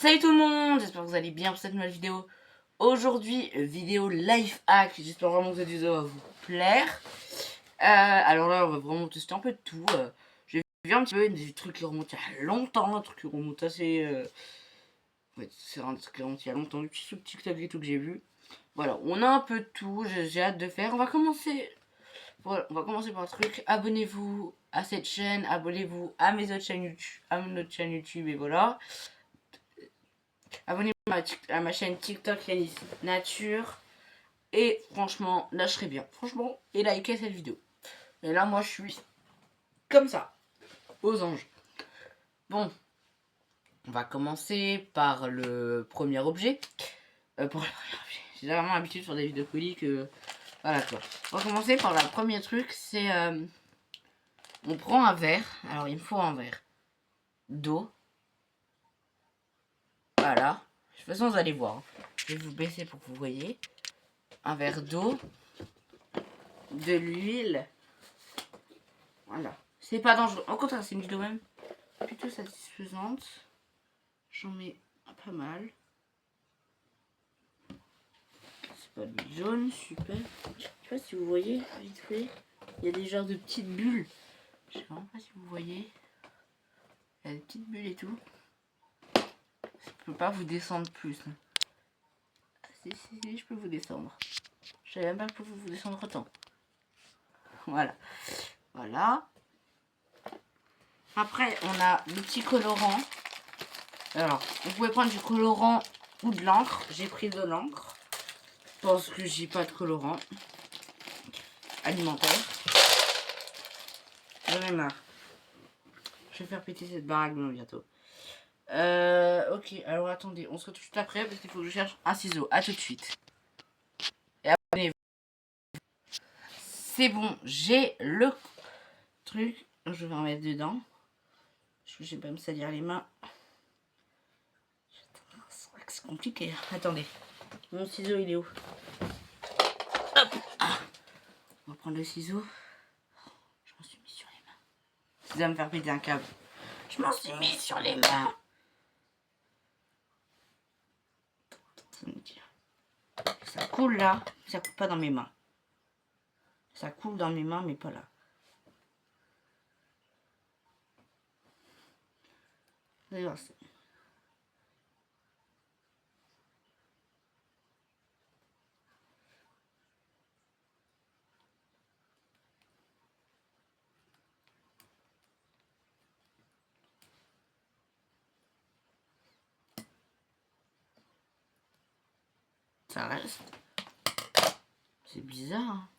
Salut tout le monde, j'espère que vous allez bien pour cette nouvelle vidéo. Aujourd'hui, vidéo life hack, j'espère vraiment que cette vidéo va vous plaire. Alors là, on va vraiment tester un peu de tout. J'ai vu un petit peu des trucs qui remontent il y a longtemps, un truc qui remonte assez... Ouais, c'est un truc qui remonte il y a longtemps, le petit TikTok et tout que j'ai vu. Voilà, on a un peu de tout, j'ai hâte de faire. On va commencer par le truc. Abonnez-vous à cette chaîne, abonnez-vous à mes autres chaînes YouTube, à notre chaîne YouTube et voilà. Abonnez-vous à ma chaîne TikTok Yanis Nature. Et franchement, lâcherez bien. Franchement, et likez cette vidéo. Et là, moi, je suis comme ça. Aux anges. Bon. On va commencer par le premier objet. J'ai vraiment l'habitude sur des vidéos coliques. Voilà quoi. On va commencer par le premier truc. C'est... on prend un verre. Alors, il me faut un verre d'eau. Voilà. De toute façon, vous allez voir. Je vais vous baisser pour que vous voyez. Un verre d'eau. De l'huile. Voilà. C'est pas dangereux. Au contraire, c'est une vidéo même plutôt satisfaisante. J'en mets pas mal. C'est pas de jaune, super. Je sais pas si vous voyez, vite fait. Il y a des genres de petites bulles. Je sais vraiment pas si vous voyez. Il y a des petites bulles et tout. Je peux pas vous descendre plus. Ah, si, je peux vous descendre. Je savais même pas que je pouvais vous descendre autant. Voilà. Voilà. Après, on a le petit colorant. Alors, vous pouvez prendre du colorant ou de l'encre. J'ai pris de l'encre parce que j'ai pas de colorant alimentaire. J'en ai marre. Je vais faire péter cette baraque bientôt. Ok, alors attendez, on se retrouve tout après parce qu'il faut que je cherche un ciseau. A tout de suite. Et abonnez-vous. C'est bon, j'ai le truc. Je vais en mettre dedans. Je vais pas me salir les mains. C'est compliqué. Attendez. Mon ciseau, il est où? Hop. Ah. On va prendre le ciseau. Je m'en suis mis sur les mains. Ça va me faire péter un câble. Je m'en suis mis sur les mains. Ça coule là. Ça coule pas dans mes mains. Ça coule dans mes mains, mais pas là. Vous allez voir ça. Ça reste. C'est bizarre. Hein.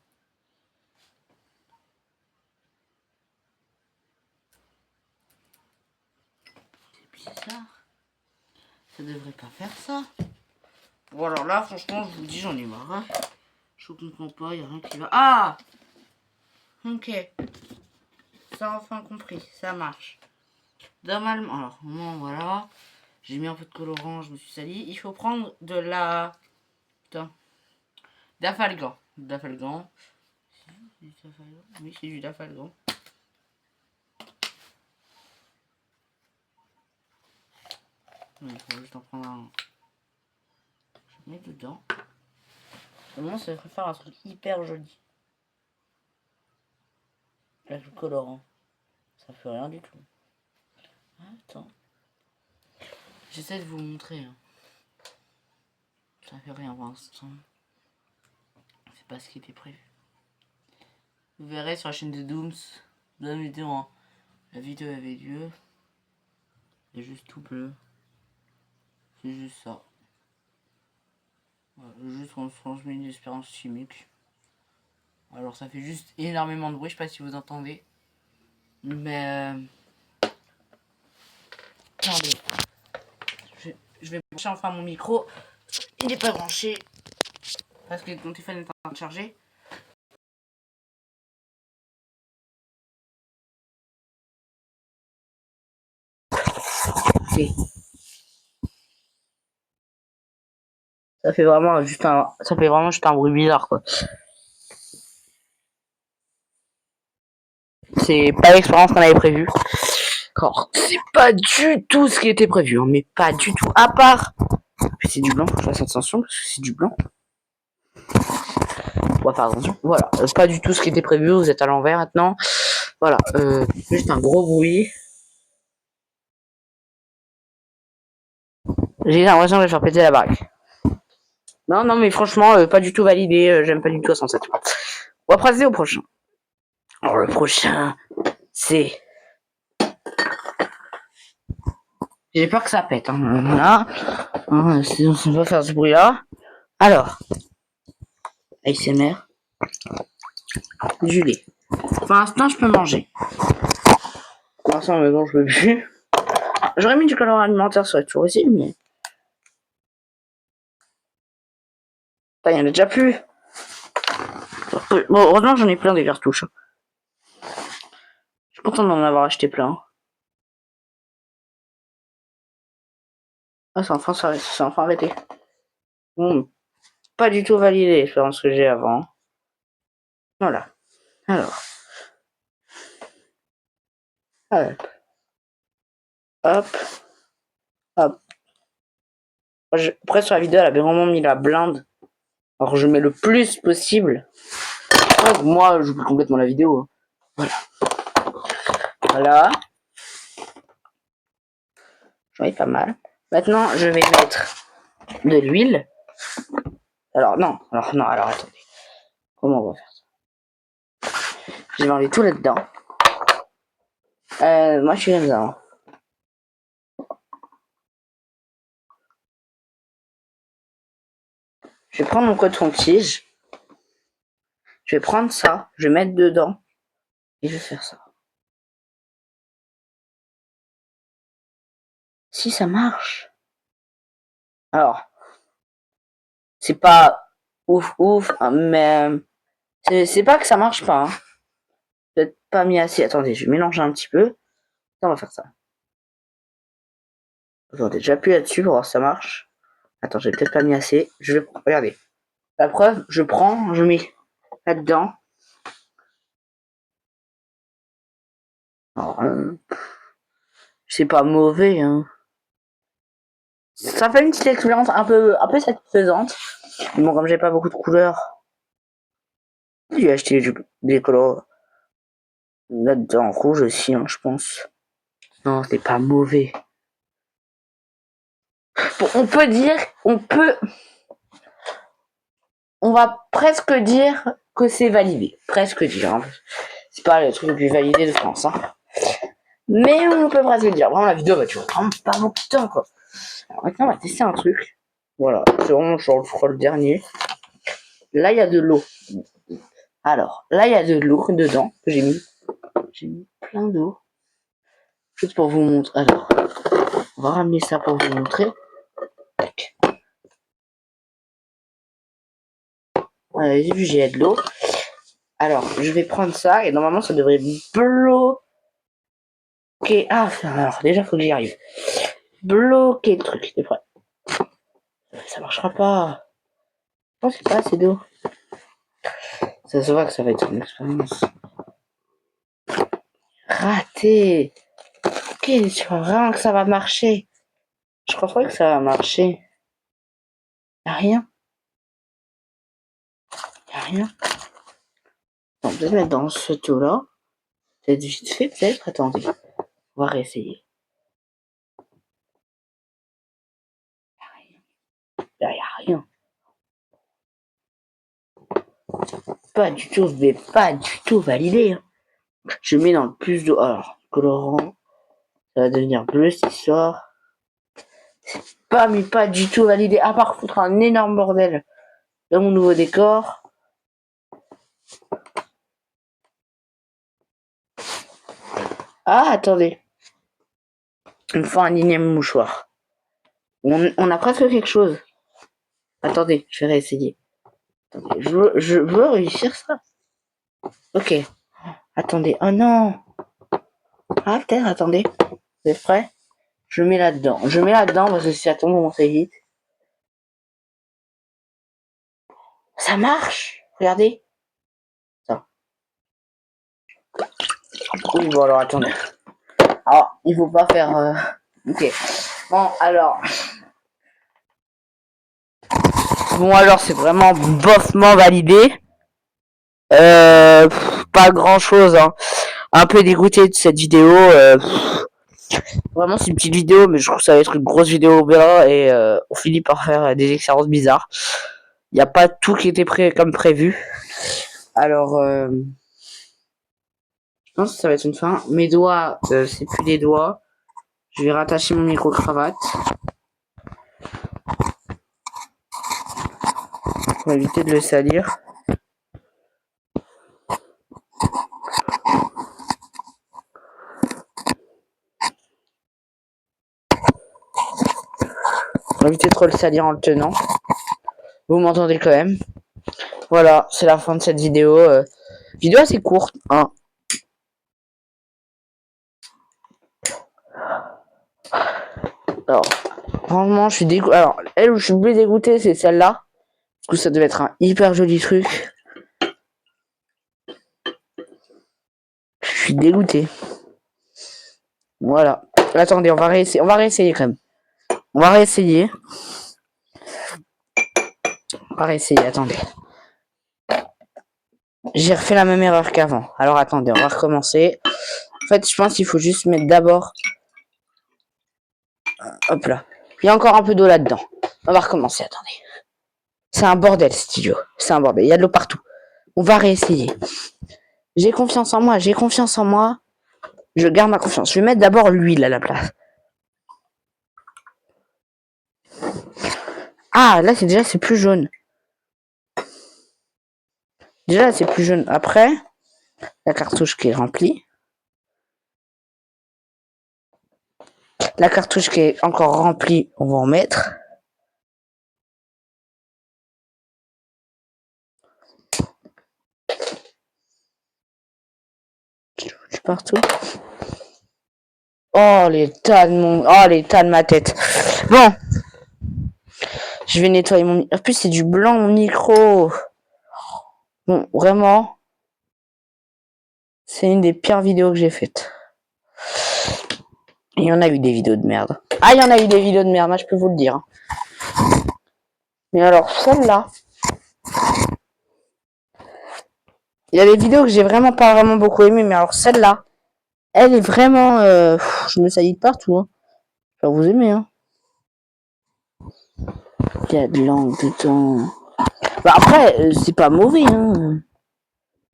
C'est bizarre. Ça devrait pas faire ça. Bon alors là, franchement, je vous dis, j'en ai marre. Hein. Je comprends pas, il n'y a rien qui va. Ah! Ok. Ça enfin compris, ça marche. Normalement, alors, non, voilà. J'ai mis un peu de colorant, je me suis sali. Il faut prendre de la... Putain. D'afalgan. D'afalgan. Oui, c'est du d'afalgan. Il faut juste en prendre un. Je mets dedans. Vraiment, ça va faire un truc hyper joli. Avec le colorant. Ça fait rien du tout. Attends. J'essaie de vous montrer. Hein. Ça fait rien pour l'instant. C'est pas ce qui était prévu. Vous verrez sur la chaîne de Dooms. La vidéo avait lieu. C'est juste tout bleu. C'est juste ça. Voilà, juste on transmet une expérience chimique. Alors ça fait juste énormément de bruit. Je sais pas si vous entendez. Mais... Attendez. Je vais brancher enfin mon micro. Il n'est pas branché. Parce que mon téléphone est en train de charger. Okay. Ça fait vraiment juste un bruit bizarre quoi. C'est pas l'expérience qu'on avait prévue. Alors, c'est pas du tout ce qui était prévu, hein, mais pas du tout. À part... C'est du blanc, faut que je fasse attention, parce que c'est du blanc. Ouais, faire attention. Voilà, pas du tout ce qui était prévu, vous êtes à l'envers maintenant. Voilà, juste un gros bruit. J'ai l'impression que je vais faire péter la baraque. Non, non, mais franchement, pas du tout validé, j'aime pas du tout à 107. On va passer au prochain. Alors, le prochain, c'est... J'ai peur que ça pète, hein. Là, hein, sinon on va faire ce bruit-là. Alors, ASMR, du lait. Pour l'instant, je peux manger. Pour l'instant, mais bon, je peux plus. J'aurais mis du colorant alimentaire, ça aurait toujours possible, mais... Il y en a déjà plus. Bon, heureusement, j'en ai plein des cartouches. Je suis content d'en avoir acheté plein. Ah, c'est enfin arrêté. Pas du tout validé l'expérience que j'ai avant. Voilà. Alors. Hop. Hop. Hop. Après, sur la vidéo, elle avait vraiment mis la blinde. Alors, je mets le plus possible. Donc, moi, je coupe complètement la vidéo. Voilà. Voilà. J'en ai pas mal. Maintenant, je vais mettre de l'huile. Alors, non. Alors, attendez. Comment on va faire ça? Je vais enlever tout là-dedans. Moi, je suis comme ça. Hein. Je vais prendre mon coton-tige. Je vais prendre ça. Je vais mettre dedans. Et je vais faire ça. Si ça marche. Alors, c'est pas ouf, hein, mais c'est pas que ça marche pas. Hein. Peut-être pas mis assez. Attendez, je vais mélanger un petit peu. On va faire ça. Attendez, j'appuie là-dessus pour voir si ça marche. Attends, j'ai peut-être pas mis assez. Je vais regardez. La preuve, je prends, je mets là-dedans. Alors, c'est pas mauvais, hein. Ça fait une petite expérience un peu satisfaisante. Bon, comme j'ai pas beaucoup de couleurs, j'ai acheté des couleurs là-dedans, rouge aussi, hein, je pense. Non, c'est pas mauvais. Bon, on va presque dire que c'est validé. Presque dire. Hein. C'est pas le truc le plus validé de France. Hein. Mais on peut presque dire. Vraiment, la vidéo va durer vraiment pas beaucoup de temps, quoi. Alors maintenant, on va tester un truc. Voilà, c'est vraiment genre, je crois, le dernier. Là, il y a de l'eau. Alors, là, il y a de l'eau dedans que j'ai mis. J'ai mis plein d'eau. Juste pour vous montrer. Alors, on va ramener ça pour vous montrer. Voilà, j'ai vu, j'ai de l'eau. Alors, je vais prendre ça et normalement, ça devrait bloquer. Ah, alors, déjà, faut que j'y arrive. Bloquer le truc, c'est prêt. Ça marchera pas. Je pense que c'est pas assez d'eau. Ça se voit que ça va être une expérience. Raté. Ok, tu vois vraiment que ça va marcher. Je crois pas que ça va marcher. Y'a rien. Y'a rien. On va peut-être mettre dans ce tout-là. Peut-être vite fait, peut-être. Attendez. On va réessayer. Y'a rien. Pas du tout, mais pas du tout validé. Hein. Je mets dans le plus d'eau. Alors, colorant. Ça va devenir bleu cette histoire. C'est pas, mais pas du tout validé. À part foutre un énorme bordel dans mon nouveau décor. Ah, attendez. Il me faut un énième mouchoir. On a presque quelque chose. Attendez, je vais réessayer. Attendez, je veux réussir ça. Ok. Attendez. Oh non. Ah, peut-être, attendez. Vous êtes prêts? Je mets là-dedans. Je mets là-dedans parce que si ça tombe, on sait vite. Ça marche. Regardez. Ça. Oui, bon alors attendez. Alors, il faut pas faire... Ok. Bon, alors... c'est vraiment bossement validé. Pas grand chose, hein. Un peu dégoûté de cette vidéo. Vraiment, c'est une petite vidéo, mais je trouve que ça va être une grosse vidéo bien. Et on finit par faire des expériences bizarres. Il n'y a pas tout qui était comme prévu. Alors, je pense que ça va être une fin. Mes doigts, c'est plus des doigts. Je vais rattacher mon micro-cravate. Pour éviter de le salir. Pour éviter de trop le salir en le tenant. Vous m'entendez quand même. Voilà, c'est la fin de cette vidéo. Vidéo assez courte, hein. Alors, franchement, je suis dégoûté. Alors, elle où je suis plus dégoûté, c'est celle-là. Parce que ça devait être un hyper joli truc. Je suis dégoûté. Voilà. Attendez, on va réessayer. On va réessayer quand même. On va réessayer. Attendez. J'ai refait la même erreur qu'avant. Alors attendez, on va recommencer. En fait, je pense qu'il faut juste mettre d'abord... Hop là. Il y a encore un peu d'eau là-dedans. On va recommencer, attendez. C'est un bordel, cet idiot. C'est un bordel. Il y a de l'eau partout. On va réessayer. J'ai confiance en moi. Je garde ma confiance. Je vais mettre d'abord l'huile à la place. Ah, là, c'est plus jaune. Déjà, c'est plus jaune. Après, la cartouche qui est remplie. La cartouche qui est encore remplie, on va en mettre. Partout. Oh, les tas de ma tête. Bon. Je vais nettoyer mon... En plus, c'est du blanc, mon micro. Bon, vraiment. C'est une des pires vidéos que j'ai faites. Il y en a eu des vidéos de merde. Ah, il y en a eu des vidéos de merde, moi, je peux vous le dire. Mais alors, celle-là... Il y a des vidéos que j'ai vraiment pas vraiment beaucoup aimées, mais alors celle-là, elle est vraiment... je me saillis de partout. Hein. Enfin, vous aimez, hein. Il y a de l'encre dedans. Bah après, c'est pas mauvais, hein.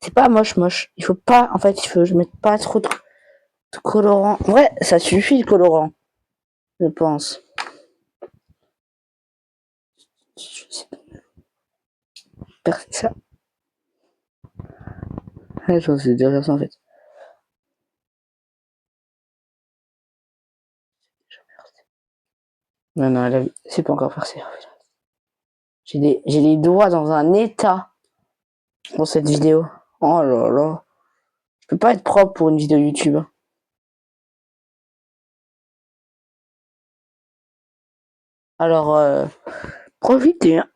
C'est pas moche. Il faut pas... En fait, je mette pas trop de colorant. Ouais, ça suffit, le colorant. Je pense. Percer ça. Ouais, je pense que c'est déjà ça, en fait. Non, c'est pas encore percé. J'ai les doigts dans un état dans cette vidéo. Oh là là. Je peux pas être propre pour une vidéo YouTube. Alors, profitez. Hein.